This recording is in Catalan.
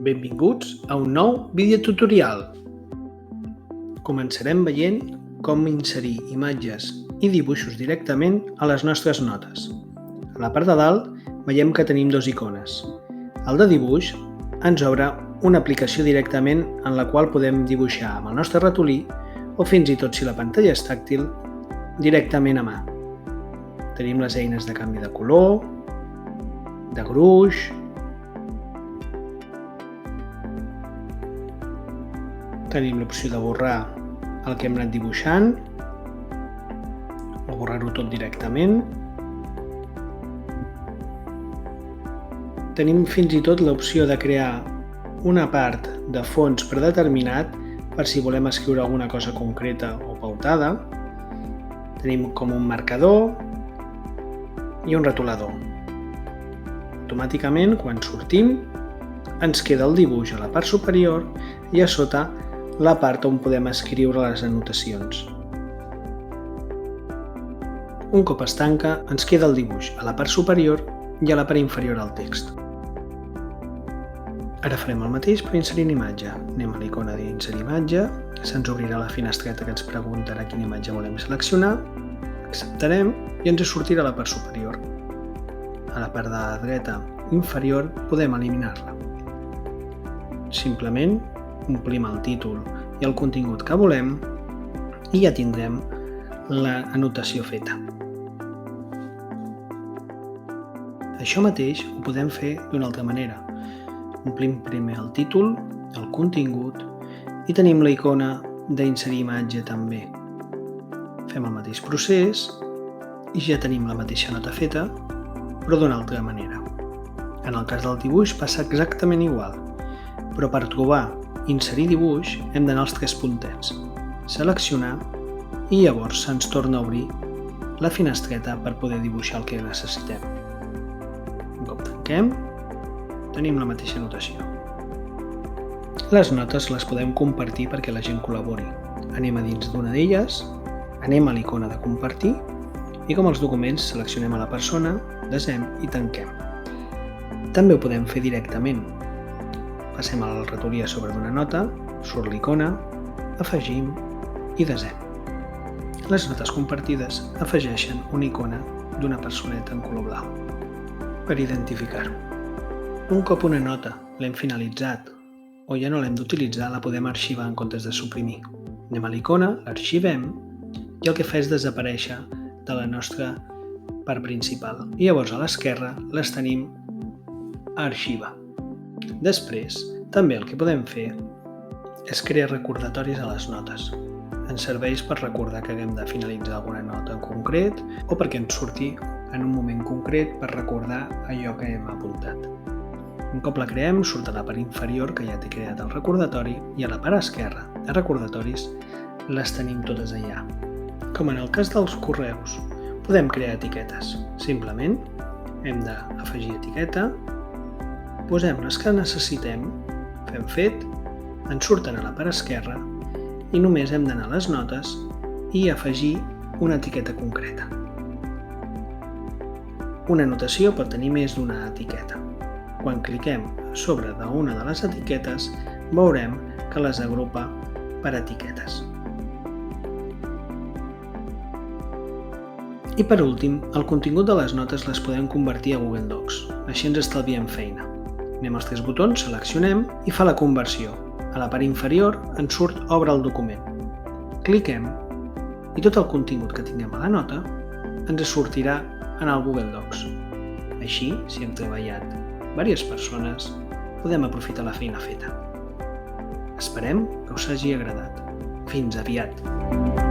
Benvinguts a un nou videotutorial. Començarem veient com inserir imatges i dibuixos directament a les nostres notes. A la part de dalt veiem que tenim dues icones. El de dibuix ens obre una aplicació directament en la qual podem dibuixar amb el nostre ratolí o fins i tot, si la pantalla és tàctil, directament a mà. Tenim les eines de canvi de color, de gruix, tenim l'opció de borrar el que hem anat dibuixant o borrar-ho tot directament. Tenim fins i tot l'opció de crear una part de fons predeterminat per si volem escriure alguna cosa concreta o pautada. Tenim com un marcador i un retolador. Automàticament, quan sortim, ens queda el dibuix a la part superior i a sota la part on podem escriure les anotacions. Un cop es tanca, ens queda el dibuix a la part superior i a la part inferior al text. Ara farem el mateix per inserir una imatge. Anem a l'icona d'inserir imatge, se'ns obrirà la finestreta que ens preguntarà quina imatge volem seleccionar, acceptarem i ens sortirà a la part superior. A la part de la dreta inferior podem eliminar-la. Simplement omplim el títol i el contingut que volem i ja tindrem l'anotació feta. Això mateix ho podem fer d'una altra manera. Omplim primer el títol, el contingut i tenim la icona d'inserir imatge també. Fem el mateix procés i ja tenim la mateixa nota feta, però d'una altra manera. En el cas del dibuix passa exactament igual, però per trobar inserir dibuix hem d'anar als tres puntets, seleccionar i llavors se'ns torna a obrir la finestreta per poder dibuixar el que necessitem. Un cop tanquem, tenim la mateixa anotació. Les notes les podem compartir perquè la gent col·labori. Anem a dins d'una d'elles, anem a l'icona de compartir i com els documents seleccionem a la persona, desem i tanquem. També ho podem fer directament. Passem el ratolí a sobre d'una nota, surt l'icona, afegim i desem. Les notes compartides afegeixen una icona d'una personeta en color blau per identificar-ho. Un cop una nota l'hem finalitzat o ja no l'hem d'utilitzar, la podem arxivar en comptes de suprimir. Anem a l'icona, l'arxivem i el que fa és desaparèixer de la nostra part principal. I llavors a l'esquerra les tenim a arxivar. Després, també el que podem fer és crear recordatoris a les notes. Ens serveix per recordar que haguem de finalitzar alguna nota en concret o perquè ens surti en un moment concret per recordar allò que hem apuntat. Un cop la creem, surt a la part inferior que ja té creat el recordatori i a la part esquerra de recordatoris les tenim totes allà. Com en el cas dels correus, podem crear etiquetes. Simplement hem d'afegir etiqueta, posem les que necessitem, fem fet, ens surten a la part esquerra i només hem d'anar a les notes i afegir una etiqueta concreta. Una anotació pot tenir més d'una etiqueta. Quan cliquem sobre d'una de les etiquetes, veurem que les agrupa per etiquetes. I per últim, el contingut de les notes les podem convertir a Google Docs. Així ens estalviem feina. Anem als tres botons, seleccionem i fa la conversió. A la part inferior ens surt Obre el document. Cliquem i tot el contingut que tinguem a la nota ens sortirà en el Google Docs. Així, si hem treballat diverses persones, podem aprofitar la feina feta. Esperem que us hagi agradat. Fins aviat!